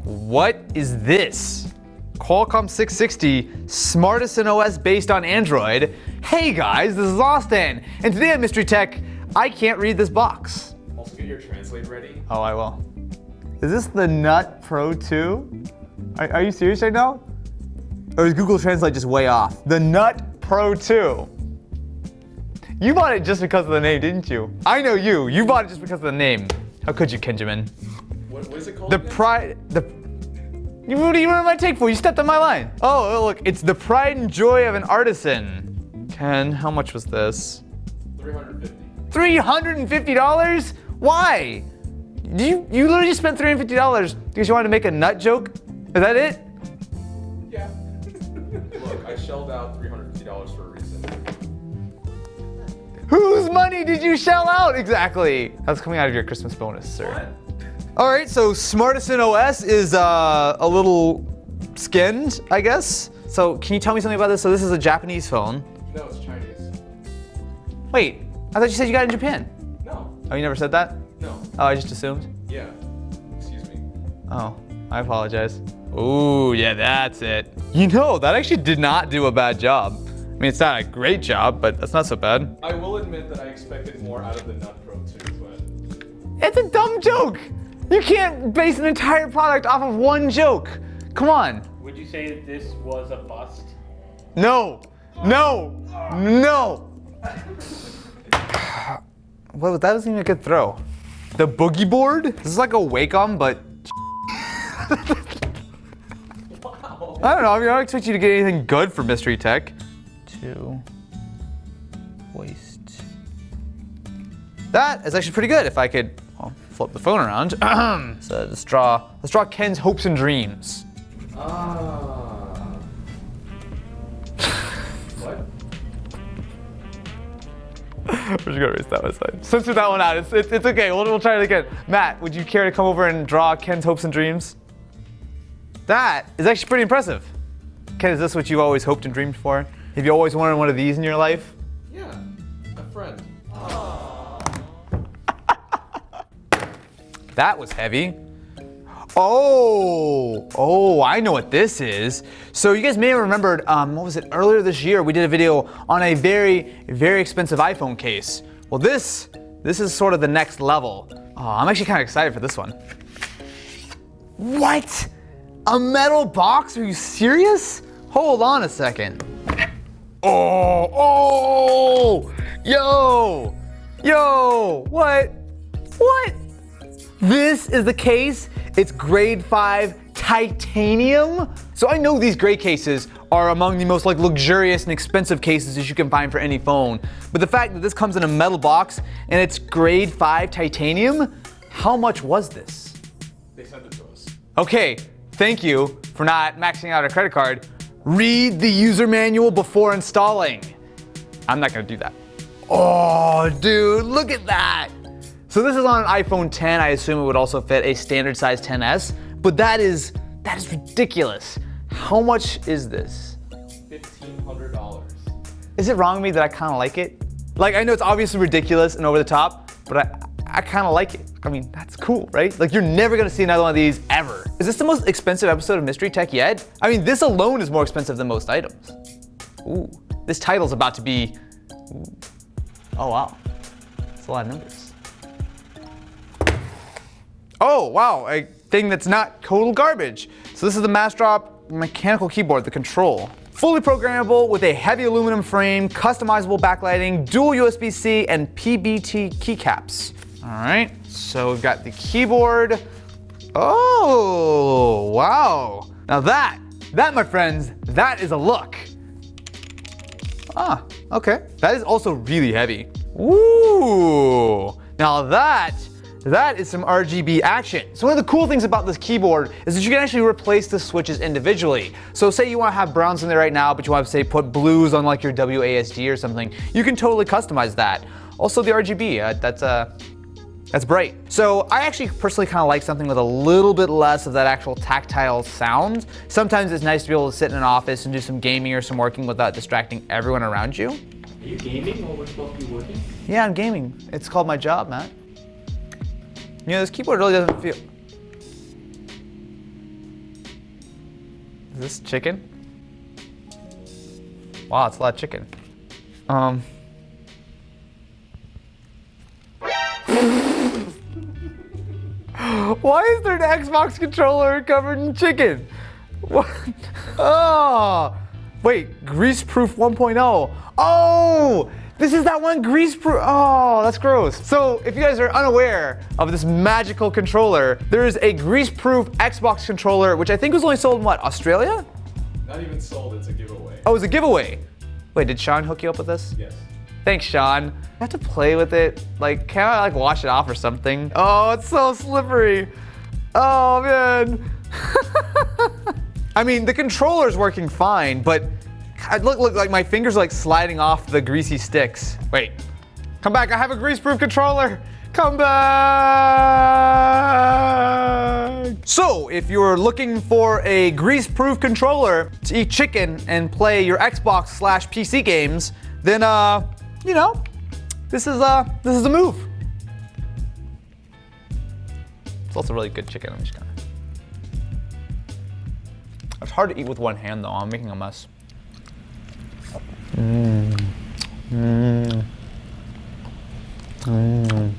What is this? Qualcomm 660, smartest in OS based on Android. Hey guys, this is Austin, and today at Mystery Tech, I can't read this box. Also get your translate ready. Oh, I will. Is this the Nut Pro 2? Are you serious right now? Or is Google Translate just way off? The Nut Pro 2. You bought it just because of the name, didn't you? I know you. You bought it just because of the name. How could you, Kenjamin? What is it called? What do you want my take for? You stepped on my line. Oh, look, it's the pride and joy of an artisan. Ken, how much was this? $350. $350? Why? You literally just spent $350 because you wanted to make a nut joke? Is that it? Yeah. Look, I shelled out $350 for a reason. Whose money did you shell out exactly? That's coming out of your Christmas bonus, sir. What? All right, so smartest in OS is a little skinned, I guess. So can you tell me something about this? So this is a Japanese phone. No, it's Chinese. Wait, I thought you said you got it in Japan. No. Oh, you never said that? No. Oh, I just assumed. Yeah. Excuse me. Oh, I apologize. Ooh, yeah, that's it. You know, that actually did not do a bad job. I mean, it's not a great job, but that's not so bad. I will admit that I expected more out of the Nut Pro 2, but... It's a dumb joke. You can't base an entire product off of one joke. Come on. Would you say that this was a bust? No. No. No. Well, that wasn't even a good throw. The Boogie Board? This is like a Wacom, but... Wow. I don't know. I mean, I don't expect you to get anything good for Mystery Tech. To waste. That is actually pretty good if I could flip the phone around. So let's draw Ken's hopes and dreams. What? We're just gonna erase that one aside. Censor that one out. It's okay. We'll try it again. Matt, would you care to come over and draw Ken's hopes and dreams? That is actually pretty impressive. Ken, is this what you always hoped and dreamed for? Have you always wanted one of these in your life? Yeah, a friend. That was heavy. Oh, I know what this is. So you guys may have remembered, what was it, earlier this year, we did a video on a very, very expensive iPhone case. Well, this is sort of the next level. Oh, I'm actually kind of excited for this one. What? A metal box? Are you serious? Hold on a second. Oh, yo, what? This is the case. It's grade 5 titanium. So I know these gray cases are among the most luxurious and expensive cases that you can find for any phone. But the fact that this comes in a metal box and it's grade 5 titanium, how much was this? They sent it to us. Okay, thank you for not maxing out a credit card. Read the user manual before installing. I'm not gonna do that. Oh, dude, look at that. So this is on an iPhone 10. I assume it would also fit a standard size 10s, but that is ridiculous. How much is this? $1,500. Is it wrong of me that I kind of like it? Like, I know it's obviously ridiculous and over the top, but I kind of like it. I mean, that's cool, right? Like, you're never gonna see another one of these ever. Is this the most expensive episode of Mystery Tech yet? I mean, this alone is more expensive than most items. Ooh, this title's about to be, ooh. Oh wow, that's a lot of numbers. Oh wow, a thing that's not total garbage. So this is the Massdrop mechanical keyboard, the Control. Fully programmable with a heavy aluminum frame, customizable backlighting, dual USB-C, and PBT keycaps. All right, so we've got the keyboard. Oh, wow. Now that, my friends, that is a look. Ah, okay. That is also really heavy. Ooh, now that is some RGB action. So one of the cool things about this keyboard is that you can actually replace the switches individually. So say you want to have browns in there right now, but you want to say put blues on like your WASD or something, you can totally customize that. Also the RGB, that's bright. So I actually personally kind of like something with a little bit less of that actual tactile sound. Sometimes it's nice to be able to sit in an office and do some gaming or some working without distracting everyone around you. Are you gaming while we're supposed to be working? Yeah, I'm gaming. It's called my job, Matt. You know, this keyboard really doesn't feel... Is this chicken? Wow, it's a lot of chicken. Why is there an Xbox controller covered in chicken? What? Oh, wait, grease-proof 1.0. Oh, this is that one grease-proof. Oh, that's gross. So if you guys are unaware of this magical controller, there is a grease-proof Xbox controller, which I think was only sold in what, Australia? Not even sold, it's a giveaway. Oh, it was a giveaway. Wait, did Sean hook you up with this? Yes. Thanks, Sean. I have to play with it. Like, can't I like wash it off or something? Oh, it's so slippery. Oh, man. I mean, the controller's working fine, but look, like my fingers are like sliding off the greasy sticks. Wait, come back, I have a grease-proof controller. Come back. So, if you're looking for a grease-proof controller to eat chicken and play your Xbox/PC games, then, you know, this is the move. It's also really good chicken. I'm just gonna. It's hard to eat with one hand though. I'm making a mess. Mmm. Mmm. Mmm.